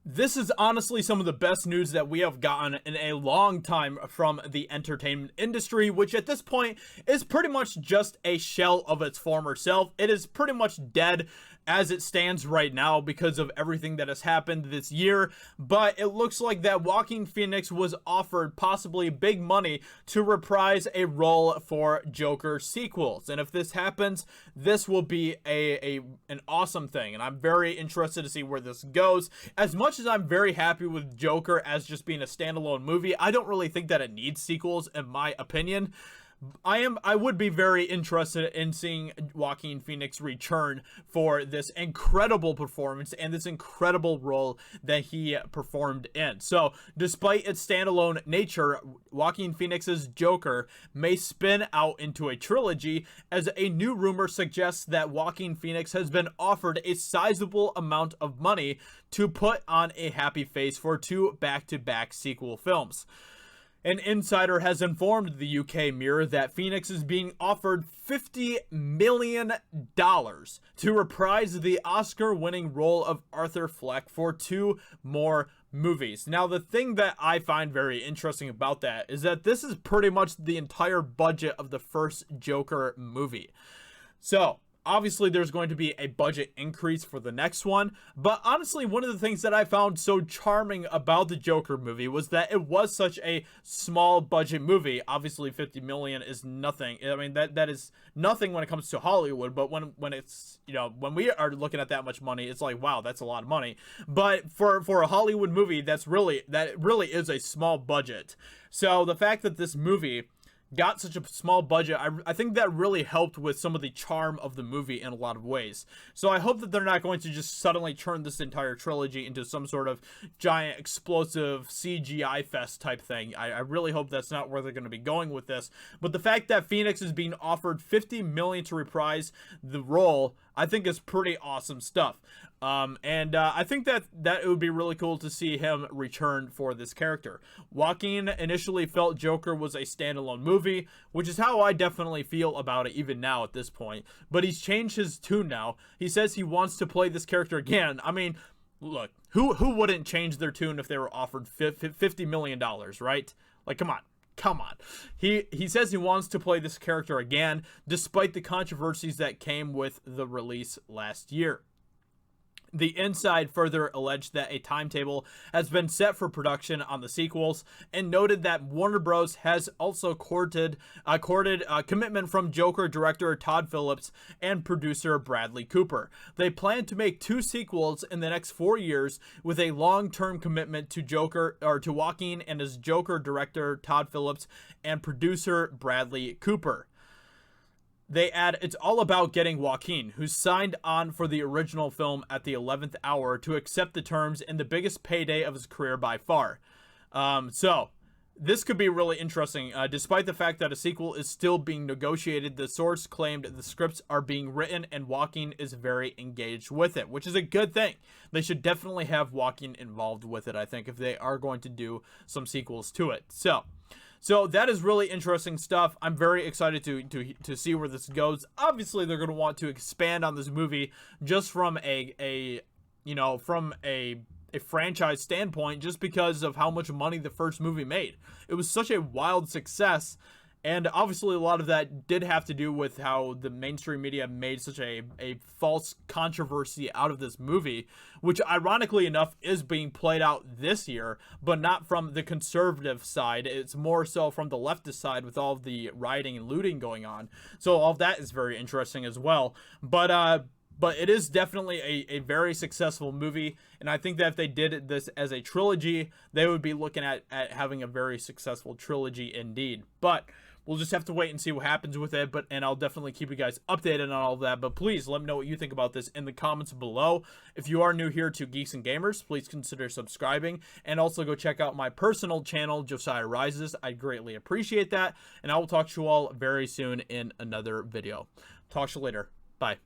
This is honestly some of the best news that we have gotten in a long time from the entertainment industry, which at this point is pretty much just a shell of its former self. It is pretty much dead as it stands right now because of everything that has happened this year, but it looks like that Joaquin Phoenix was offered possibly big money to reprise a role for Joker sequels. And if this happens, this will be an awesome thing, and I'm very interested to see where this goes. As much as I'm very happy with Joker as just being a standalone movie, I don't really think that it needs sequels, in my opinion. I would be very interested in seeing Joaquin Phoenix return for this incredible performance and this incredible role that he performed in. So, despite its standalone nature, Joaquin Phoenix's Joker may spin out into a trilogy, as a new rumor suggests that Joaquin Phoenix has been offered a sizable amount of money to put on a happy face for two back-to-back sequel films. An insider has informed the UK Mirror that Phoenix is being offered $50 million to reprise the Oscar-winning role of Arthur Fleck for two more movies. Now, the thing that I find very interesting about that is that this is pretty much the entire budget of the first Joker movie. So, obviously, there's going to be a budget increase for the next one, but honestly, one of the things that I found so charming about the Joker movie was that it was such a small budget movie. Obviously, 50 million is nothing. I mean, that is nothing when it comes to Hollywood, but when it's, you know, when we are looking at that much money, it's like, wow, that's a lot of money. But for a Hollywood movie, that really is a small budget. So the fact that this movie got such a small budget, I think that really helped with some of the charm of the movie in a lot of ways. So I hope that they're not going to just suddenly turn this entire trilogy into some sort of giant explosive CGI fest type thing. I really hope that's not where they're going to be going with this. But the fact that Phoenix is being offered $50 million to reprise the role, I think is pretty awesome stuff. I think that it would be really cool to see him return for this character. Joaquin initially felt Joker was a standalone movie, which is how I definitely feel about it even now at this point. But he's changed his tune now. He says he wants to play this character again. I mean, look, who wouldn't change their tune if they were offered $50 million, right? Like, come on. Come on. He says he wants to play this character again, despite the controversies that came with the release last year. The Inside further alleged that a timetable has been set for production on the sequels, and noted that Warner Bros. Has also courted a commitment from Joker director Todd Phillips and producer Bradley Cooper. They plan to make two sequels in the next 4 years, with a long-term commitment to Joaquin and his Joker director Todd Phillips and producer Bradley Cooper. They add, it's all about getting Joaquin, who signed on for the original film at the 11th hour, to accept the terms in the biggest payday of his career by far. So, this could be really interesting. Despite the fact that a sequel is still being negotiated, the source claimed the scripts are being written and Joaquin is very engaged with it, which is a good thing. They should definitely have Joaquin involved with it, I think, if they are going to do some sequels to it. So that is really interesting stuff. I'm very excited to see where this goes. Obviously, they're going to want to expand on this movie just from a franchise standpoint, just because of how much money the first movie made. It was such a wild success, and obviously a lot of that did have to do with how the mainstream media made such a false controversy out of this movie, which ironically enough is being played out this year, but not from the conservative side. It's more so from the leftist side, with all of the rioting and looting going on. So all of that is very interesting as well. But it is definitely a very successful movie, and I think that if they did this as a trilogy, they would be looking at having a very successful trilogy indeed. But we'll just have to wait and see what happens with it, and I'll definitely keep you guys updated on all of that. But please let me know what you think about this in the comments below. If you are new here to Geeks and Gamers, please consider subscribing, and also go check out my personal channel, Josiah Rises. I'd greatly appreciate that, and I will talk to you all very soon in another video. Talk to you later. Bye.